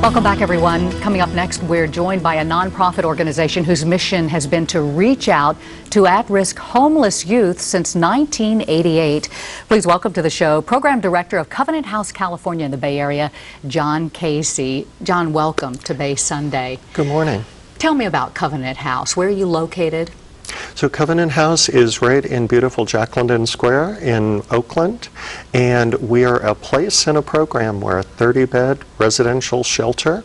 Welcome back, everyone. Coming up next, we're joined by a nonprofit organization whose mission has been to reach out to at-risk homeless youth since 1988. Please welcome to the show Program Director of Covenant House, California in the Bay Area, John Casey. John, welcome to Bay Sunday. Good morning. Tell me about Covenant House. Where are you located? So Covenant House is right in beautiful Jack London Square in Oakland, and we are a place and a program. We're a 30-bed residential shelter,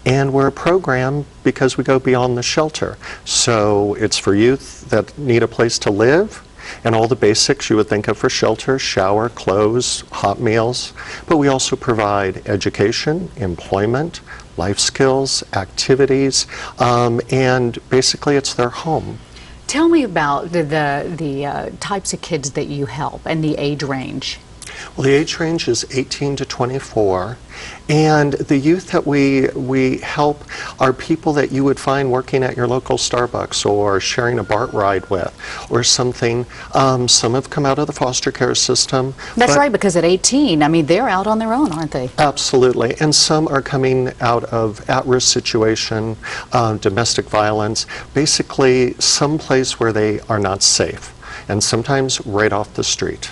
and we're a program because we go beyond the shelter. So it's for youth that need a place to live, and all the basics you would think of for shelter: shower, clothes, hot meals. But we also provide education, employment, life skills, activities, and basically it's their home. Tell me about the types of kids that you help and the age range. Well, the age range is 18 to 24, and the youth that we help are people that you would find working at your local Starbucks or sharing a BART ride with or something. Some have come out of the foster care system. That's right, because at 18, I mean, they're out on their own, aren't they? Absolutely, and some are coming out of at-risk situation, domestic violence, basically some place where they are not safe, and sometimes right off the street.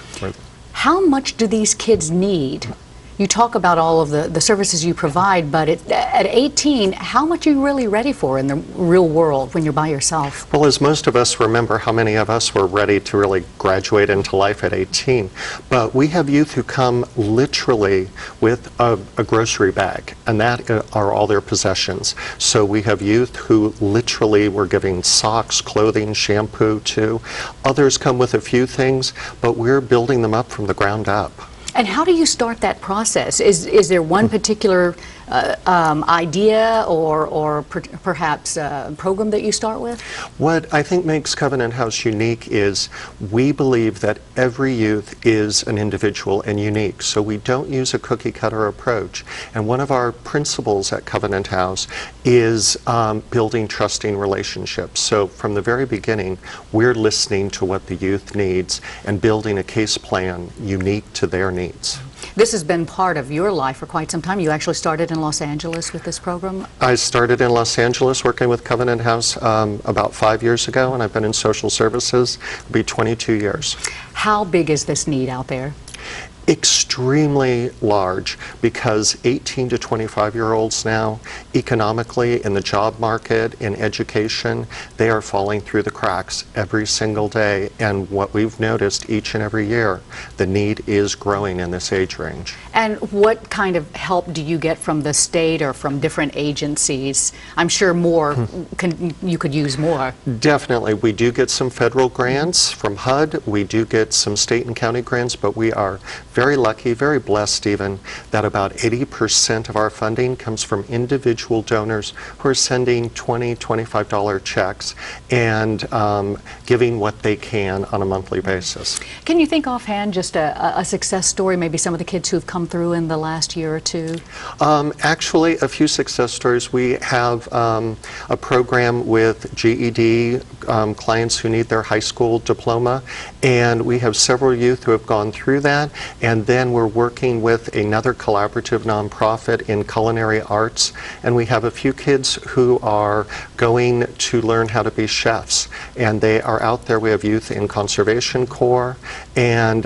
How much do these kids need? You talk about all of the services you provide, but at 18, how much are you really ready for in the real world when you're by yourself? Well, as most of us remember, how many of us were ready to really graduate into life at 18? But we have youth who come literally with a grocery bag, and that are all their possessions. So we have youth who literally we're giving socks, clothing, shampoo to. Others come with a few things, but we're building them up from the ground up. And how do you start that process? Is there one particular idea or perhaps a program that you start with? What I think makes Covenant House unique is we believe that every youth is an individual and unique, so we don't use a cookie cutter approach. And one of our principles at Covenant House is building trusting relationships. So from the very beginning, we're listening to what the youth needs and building a case plan unique to their needs. This has been part of your life for quite some time. You actually started in Los Angeles with this program? I started in Los Angeles working with Covenant House about 5 years ago, and I've been in social services. It'll be 22 years. How big is this need out there? Extremely large, because 18 to 25-year-olds now, economically, in the job market, in education, they are falling through the cracks every single day. And what we've noticed each and every year, the need is growing in this age range. And what kind of help do you get from the state or from different agencies? I'm sure more, you could use more. Definitely. We do get some federal grants from HUD. We do get some state and county grants, but we are very lucky, very blessed even, that about 80% of our funding comes from individual donors who are sending $20, $25 checks and giving what they can on a monthly basis. Can you think offhand just a success story, maybe some of the kids who've come through in the last year or two? Actually, a few success stories. We have a program with GED clients who need their high school diploma, and we have several youth who have gone through that. And then we're working with another collaborative nonprofit in culinary arts, and we have a few kids who are going to learn how to be chefs, and they are out there. We have youth in Conservation Corps, and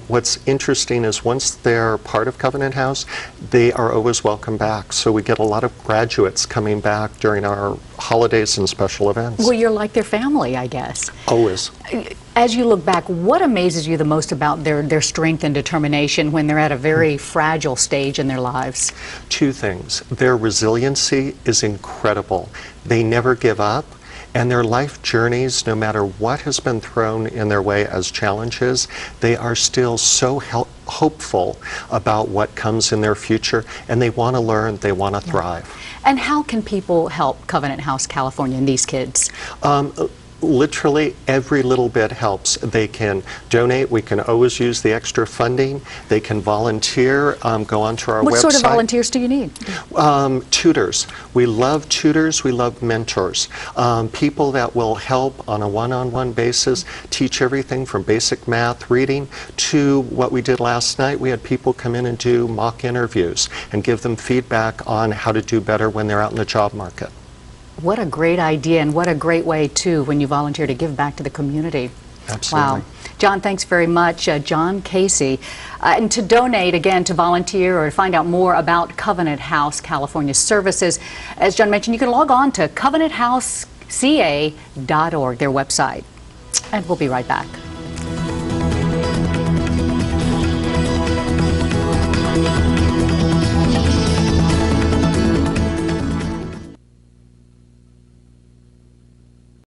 what's interesting is once they're part of Covenant House, they are always welcome back. So we get a lot of graduates coming back during our holidays and special events. Well, you're like their family, I guess. Always. As you look back, what amazes you the most about their strength and determination when they're at a very fragile stage in their lives? Two things. Their resiliency is incredible. They never give up, and their life journeys, no matter what has been thrown in their way as challenges, they are still so hopeful about what comes in their future, and they want to learn, they want to thrive. And how can people help Covenant House California and these kids? Literally every little bit helps. They can donate. We can always use the extra funding. They can volunteer, go onto our website. What sort of volunteers do you need? Tutors. We love tutors. We love mentors. People that will help on a one-on-one basis, teach everything from basic math, reading, to what we did last night. We had people come in and do mock interviews and give them feedback on how to do better when they're out in the job market. What a great idea, and what a great way, too, when you volunteer to give back to the community. Absolutely. Wow. John, thanks very much. John Casey. And to donate, again, to volunteer or to find out more about Covenant House California services, as John mentioned, you can log on to covenanthouseca.org, their website. And we'll be right back.